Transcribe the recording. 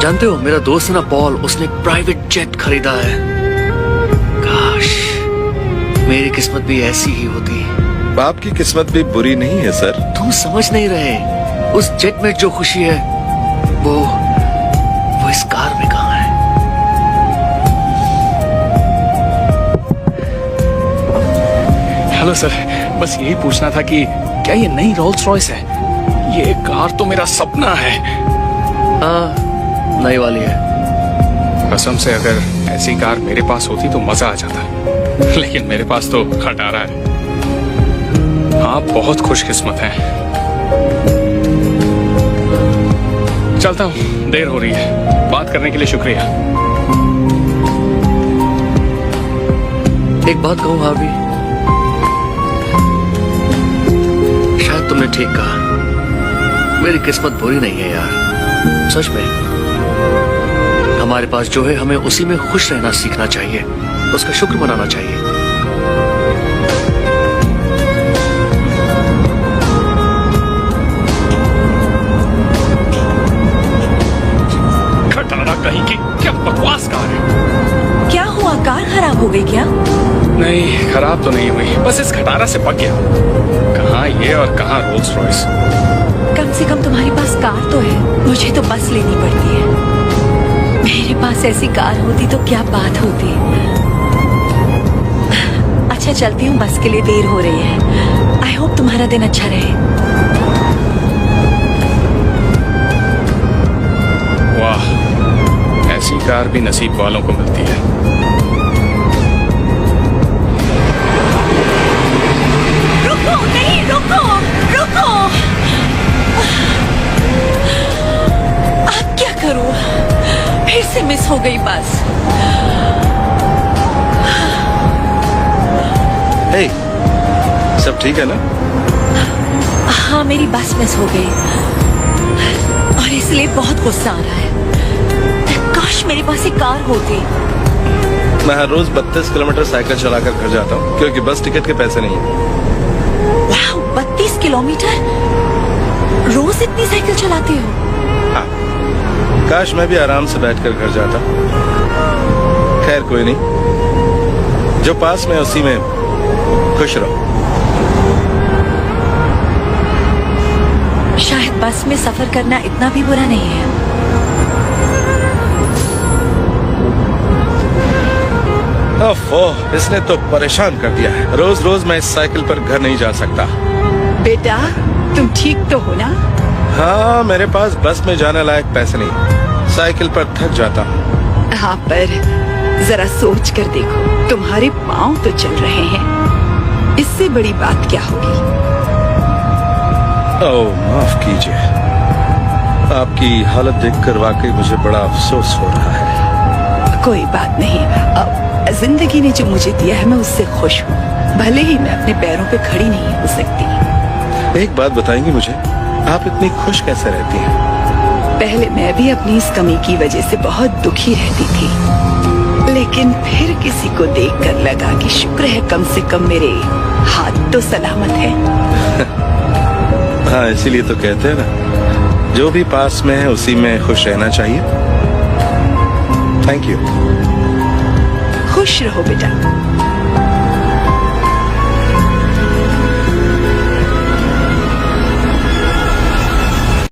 जानते हो, मेरा दोस्त है ना पॉल, उसने एक प्राइवेट जेट खरीदा है। काश मेरी किस्मत भी ऐसी ही होती। आपकी किस्मत भी बुरी नहीं है सर। तुम समझ नहीं रहे, उस जेट में जो खुशी है वो इस कार में कहाँ है। हेलो सर, बस यही पूछना था कि क्या ये नई रोल्स रॉयस है? ये कार तो मेरा सपना है। हाँ, नई वाली है। कसम से अगर ऐसी कार मेरे पास होती तो मजा आ जाता, लेकिन मेरे पास तो खटारा है। आप बहुत खुशकिस्मत हैं। चलता हूँ, देर हो रही है। बात करने के लिए शुक्रिया। एक बात कहूँ हावी, शायद तुमने ठीक कहा। मेरी किस्मत बुरी नहीं है यार, सच में। हमारे पास जो है हमें उसी में खुश रहना सीखना चाहिए, उसका शुक्र मनाना चाहिए। खटारा कहीं की, क्या बकवास कार है। क्या हुआ, कार खराब हो गई क्या? नहीं, खराब तो नहीं हुई, बस इस खटारा से पक गया। कहाँ ये और कहाँ रोल्स रॉयस। कम से कम तुम्हारे पास कार तो है, मुझे तो बस लेनी पड़ती है। मेरे पास ऐसी कार होती तो क्या बात होती। अच्छा चलती हूँ, बस के लिए देर हो रही है। आई होप तुम्हारा दिन अच्छा रहे। वाह, ऐसी कार भी नसीब वालों को मिलती है। रुको, नहीं रुको, रुको। अब क्या करूं? फिर से मिस हो गई बस। हे, सब ठीक है ना? हाँ, मेरी बस मिस हो गई और इसलिए बहुत गुस्सा आ रहा है। काश मेरे पास एक कार होती। मैं हर रोज 32 किलोमीटर साइकिल चलाकर घर जाता हूँ क्योंकि बस टिकट के पैसे नहीं है। वाह, 32 किलोमीटर? रोज इतनी साइकिल चलाते हो? हाँ, काश मैं भी आराम से बैठकर घर जाता। खैर कोई नहीं, जो पास में उसी में खुश रहो। शायद बस में सफर करना इतना भी बुरा नहीं है। ओफो, इसने तो परेशान कर दिया है। रोज रोज मैं इस साइकिल पर घर नहीं जा सकता। बेटा, तुम ठीक तो हो ना? हाँ, मेरे पास बस में जाने लायक पैसे नहीं, साइकिल पर थक जाता हूँ। हाँ, पर जरा सोच कर देखो, तुम्हारे पाँव तो चल रहे हैं, इससे बड़ी बात क्या होगी? ओह, माफ कीजिए, आपकी हालत देखकर वाकई मुझे बड़ा अफसोस हो रहा है। कोई बात नहीं, अब जिंदगी ने जो मुझे दिया है मैं उससे खुश हूँ, भले ही मैं अपने पैरों पे खड़ी नहीं हो सकती। एक बात बताएंगी मुझे, आप इतनी खुश कैसे रहती हैं? पहले मैं भी अपनी इस कमी की वजह से बहुत दुखी रहती थी, लेकिन फिर किसी को देखकर लगा कि शुक्र है कम से कम मेरे हाथ तो सलामत है। हाँ, इसीलिए तो कहते हैं ना, जो भी पास में है उसी में खुश रहना चाहिए। Thank you. खुश रहो बेटा।